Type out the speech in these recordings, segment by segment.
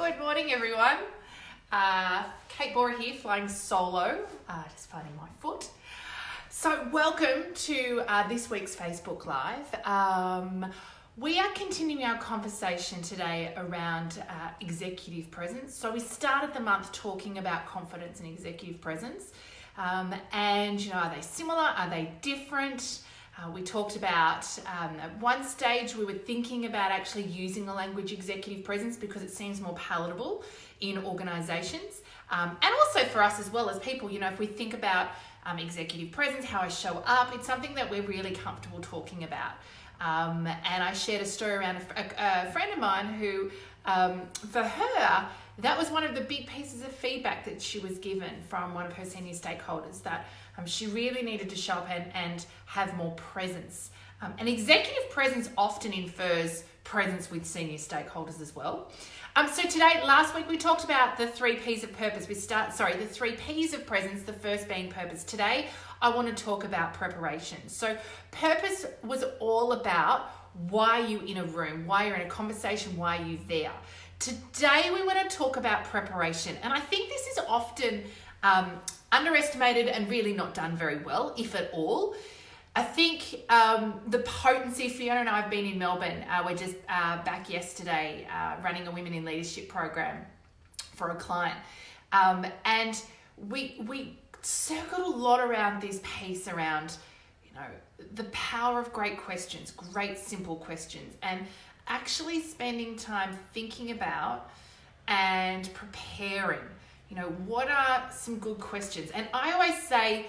Good morning, everyone. Kate Bora here, flying solo, just finding my foot. So welcome to this week's Facebook Live. We are continuing our conversation today around executive presence. So we started the month talking about confidence and executive presence. And, are they similar? Are they different? We talked about, at one stage, we were thinking about actually using the language executive presence because it seems more palatable in organisations. And also for us as well as people, if we think about executive presence, how I show up, it's something that we're really comfortable talking about. And I shared a story around a friend of mine who, for her, that was one of the big pieces of feedback that she was given from one of her senior stakeholders, that she really needed to show up and have more presence. And executive presence often infers presence with senior stakeholders as well. So last week we talked about the 3 P's of purpose. The 3 P's of presence, the first being purpose. Today, I want to talk about preparation. So purpose was all about why you in a room, why you're in a conversation, why you're there. Today, we want to talk about preparation. And I think this is often underestimated and really not done very well, if at all. I think the potency, Fiona and I have been in Melbourne. We're just back yesterday running a Women in Leadership program for a client. And we circled a lot around this piece around, the power of great questions, great simple questions, and actually spending time thinking about and preparing. What are some good questions? And I always say,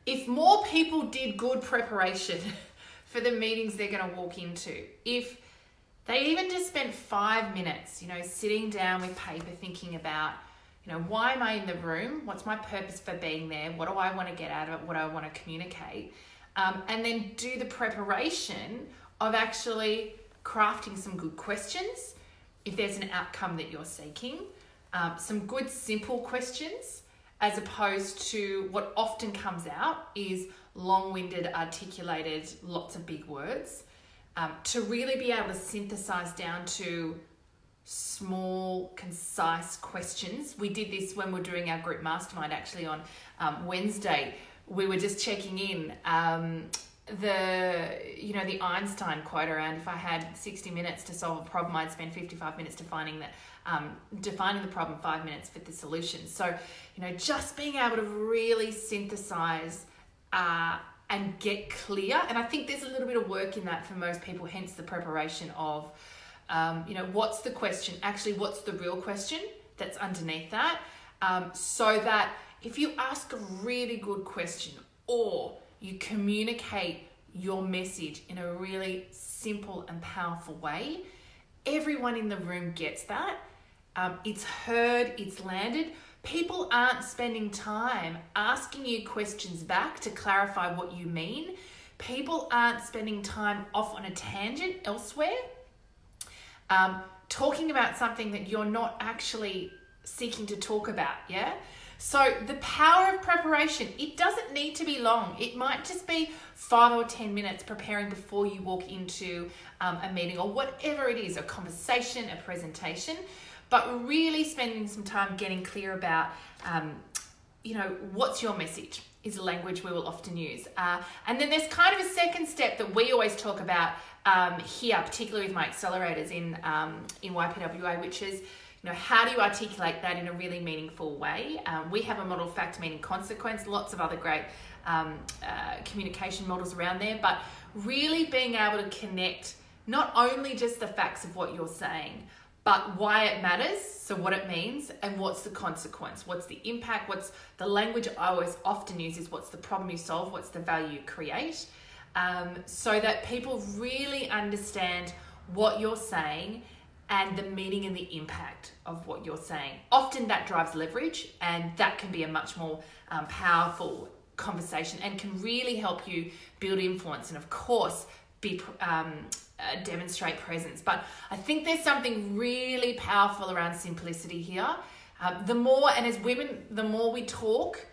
if more people did good preparation for the meetings they're going to walk into, if they even just spent 5 minutes, sitting down with paper thinking about, why am I in the room? What's my purpose for being there? What do I want to get out of it? What do I want to communicate? And then do the preparation of actually crafting some good questions if there's an outcome that you're seeking. Some good simple questions, as opposed to what often comes out is long-winded, articulated, lots of big words, to really be able to synthesize down to small, concise questions. We did this when we were doing our group mastermind actually on Wednesday. We were just checking in the Einstein quote around, if I had 60 minutes to solve a problem, I'd spend 55 minutes defining the problem, 5 minutes for the solution. So, just being able to really synthesize and get clear. And I think there's a little bit of work in that for most people, hence the preparation of, what's the question? Actually, what's the real question that's underneath that? So that if you ask a really good question or you communicate your message in a really simple and powerful way, everyone in the room gets that. It's heard, it's landed. People aren't spending time asking you questions back to clarify what you mean. People aren't spending time off on a tangent elsewhere, talking about something that you're not actually seeking to talk about, yeah? So the power of preparation, it doesn't need to be long. It might just be 5 or 10 minutes preparing before you walk into a meeting or whatever it is, a conversation, a presentation, but really spending some time getting clear about, what's your message is a language we will often use. And then there's kind of a second step that we always talk about here, particularly with my accelerators in YPWA, which is, how do you articulate that in a really meaningful way? We have a model, fact, meaning, consequence, lots of other great communication models around there, but really being able to connect not only just the facts of what you're saying, but why it matters, so what it means, and what's the consequence, what's the impact, what's the language I always often use is what's the problem you solve, what's the value you create, so that people really understand what you're saying and the meaning and the impact of what you're saying. Often that drives leverage, and that can be a much more powerful conversation and can really help you build influence and, of course, demonstrate presence. But I think there's something really powerful around simplicity here. The more, and as women, the more we talk,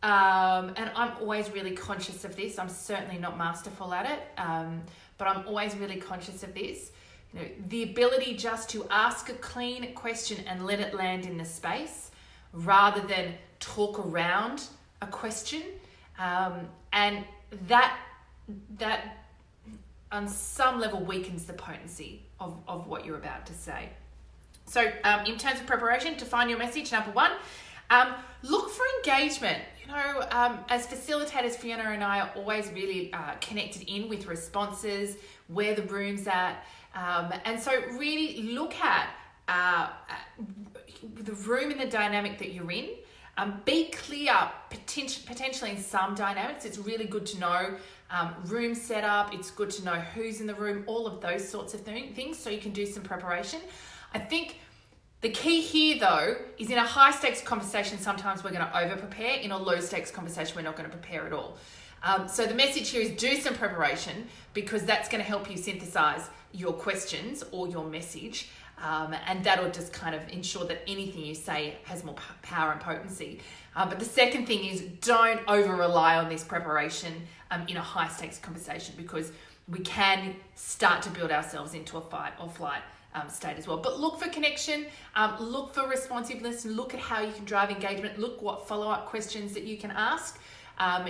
and I'm always really conscious of this. I'm certainly not masterful at it, but I'm always really conscious of this. the ability just to ask a clean question and let it land in the space rather than talk around a question. And that on some level weakens the potency of what you're about to say. So in terms of preparation, define your message. Number one, look for engagement. As facilitators, Fiona and I are always really connected in with responses, where the room's at. And so really look at the room and the dynamic that you're in. Be clear, potentially in some dynamics. It's really good to know room setup. It's good to know who's in the room, all of those sorts of things, so you can do some preparation. I think the key here, though, is in a high-stakes conversation, sometimes we're going to over-prepare. In a low-stakes conversation, we're not going to prepare at all. So the message here is do some preparation, because that's going to help you synthesize your questions or your message. And that'll just kind of ensure that anything you say has more power and potency. But the second thing is don't over-rely on this preparation in a high-stakes conversation, because we can start to build ourselves into a fight or flight state as well. But look for connection, look for responsiveness, and look at how you can drive engagement. Look what follow-up questions that you can ask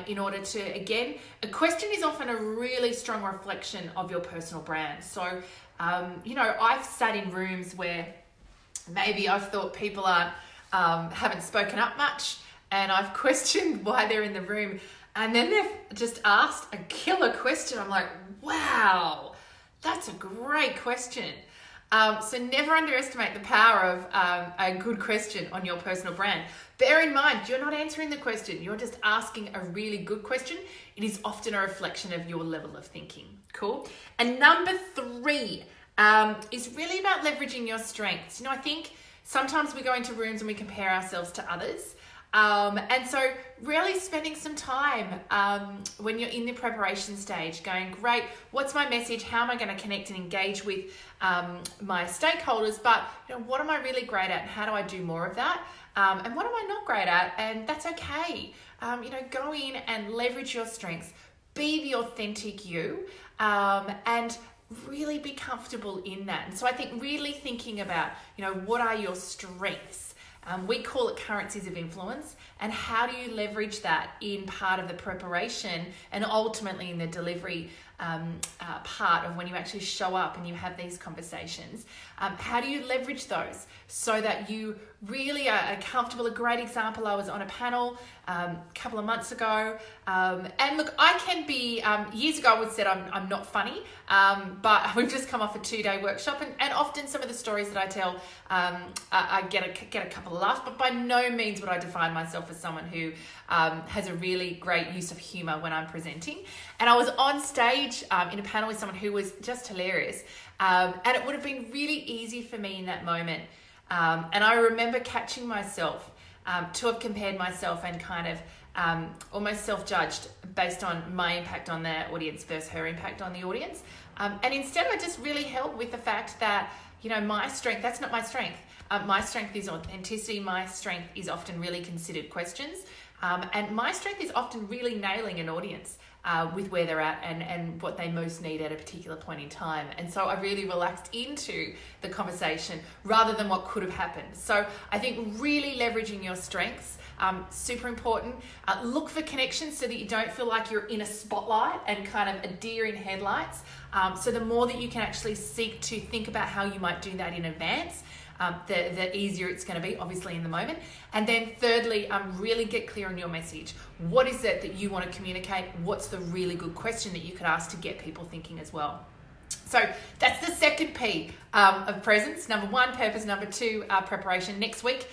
in order to, again, a question is often a really strong reflection of your personal brand. So, I've sat in rooms where maybe I've thought people haven't spoken up much, and I've questioned why they're in the room, and then they've just asked a killer question. I'm like, wow, that's a great question. So never underestimate the power of a good question on your personal brand. Bear in mind, you're not answering the question. You're just asking a really good question. It is often a reflection of your level of thinking. Cool. And number 3 is really about leveraging your strengths. I think sometimes we go into rooms and we compare ourselves to others. And so really spending some time when you're in the preparation stage going, great, what's my message? How am I going to connect and engage with my stakeholders? But what am I really great at, and how do I do more of that? And what am I not great at? And that's okay. Go in and leverage your strengths. Be the authentic you, and really be comfortable in that. And so I think really thinking about, what are your strengths? We call it currencies of influence, and how do you leverage that in part of the preparation and ultimately in the delivery part of when you actually show up and you have these conversations. How do you leverage those so that you really are comfortable? A great example, I was on a panel a couple of months ago, and look, I can be, years ago I would have said I'm not funny, but we've just come off a 2-day workshop, and often some of the stories that I tell, I get a couple of laughs, but by no means would I define myself as someone who has a really great use of humor when I'm presenting. And I was on stage in a panel with someone who was just hilarious, and it would have been really easy for me in that moment. And I remember catching myself to have compared myself and kind of almost self-judged based on my impact on the audience versus her impact on the audience. And instead I just really held with the fact that, my strength, that's not my strength. My strength is authenticity. My strength is often really considered questions. And my strength is often really nailing an audience with where they're at and what they most need at a particular point in time. And so I really relaxed into the conversation rather than what could have happened. So I think really leveraging your strengths, super important. Look for connections so that you don't feel like you're in a spotlight and kind of a deer in headlights. So the more that you can actually seek to think about how you might do that in advance, the easier it's going to be, obviously, in the moment. And then thirdly, really get clear on your message. What is it that you want to communicate? What's the really good question that you could ask to get people thinking as well? So that's the second P of presence. Number 1, purpose. Number 2, preparation. Next week,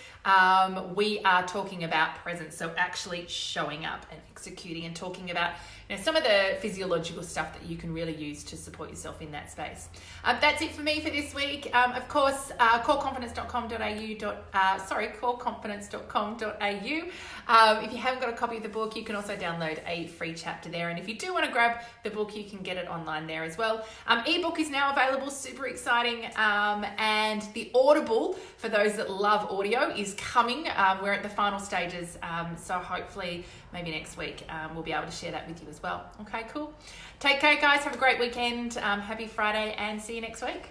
we are talking about presence. So actually showing up and executing and talking about some of the physiological stuff that you can really use to support yourself in that space. That's it for me for this week. Of course, coreconfidence.com.au. If you haven't got a copy of the book, you can also download a free chapter there. And if you do want to grab the book, you can get it online there as well. Ebook is now available, super exciting. And the Audible, for those that love audio, is coming. We're at the final stages. So hopefully maybe next week we'll be able to share that with you as well. Okay, cool. Take care, guys. Have a great weekend. Happy Friday, and see you next week.